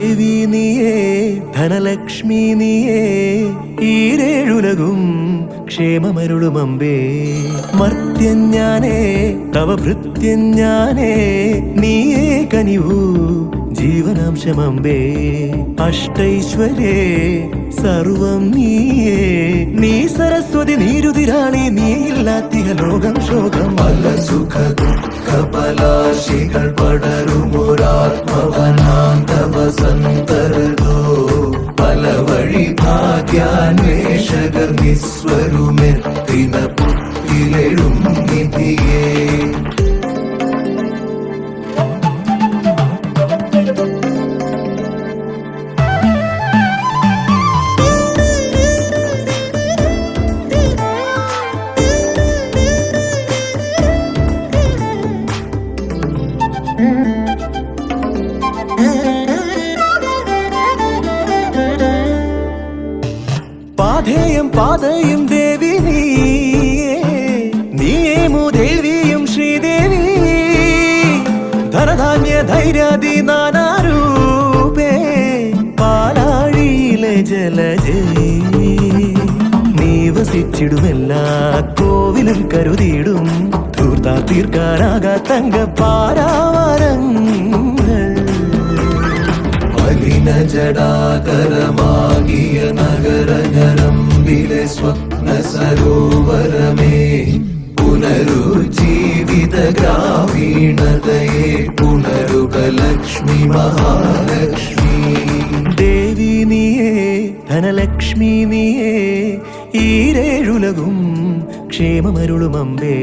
ദേവി നീയേ ധനലക്ഷ്മി നീയേ ഈരേഴുലകും ക്ഷേമമരുളുമമ്പേ മർത്യഞ്ഞാനേ തവ ഭൃത്യഞ്ഞാനേ നീയേ കനിവൂ ജീവനാംശമമ്പേ അഷ്ടൈശ്വര്യേ സർവം നീയേ നീ സരസ്വതി നീരുതിരാളി നീയില്ലാത്തിക ലോകം ശോകം പല സുഖ ദുഃഖ പലാശികൾ പടരുമൊരാത്മവനാന്തവസന്തരോ പല വഴി ഭാഗ്യാന്വേഷകർ നിസ്വരുമെത്തിന പുത്തിലെഴും നിധിയേ പാധേയം പാതയും ദേവി നീയേമു ദേവിയും ശ്രീദേവി ധനധാന്യ ധൈര്യാദി നാനാരൂപേ പാലാഴിയിലെ ജലജേ നീ വസിച്ചിടുമെല്ലാ കോവിലും കരുതിയിടും ധൂർത്താ തീർക്കാനാകാ തങ്ക പാരാവാരങ്ങൾ ജടാകരമാകിയ നഗരഞരമ്പിലെ സ്വപ്ന സരോവരമേ പുനരുജ്ജീവിത ഗ്രാമീണതയെ പുനരുക ലക്ഷ്മി മഹാലക്ഷ്മി ദേവി നീയേ ധനലക്ഷ്മി നീയേ ഈരേഴുലകും ക്ഷേമമരുളുമമ്പേ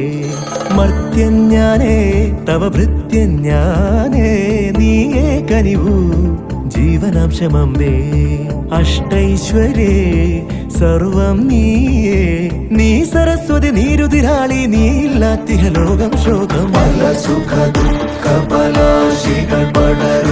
മർത്യഞ്ഞാനേ തവ ഭൃത്യഞ്ഞാനേ നീയേ കനിവൂ ജീവനാംശമമ്പേ അഷ്ടൈശ്വര്യേ സർവം നീയേ നീ സരസ്വതി നീരുതിരാളി നീയില്ലാത്തിക ലോകം ശോകം പല സുഖ ദുഃഖ പലാശികൾ പടരും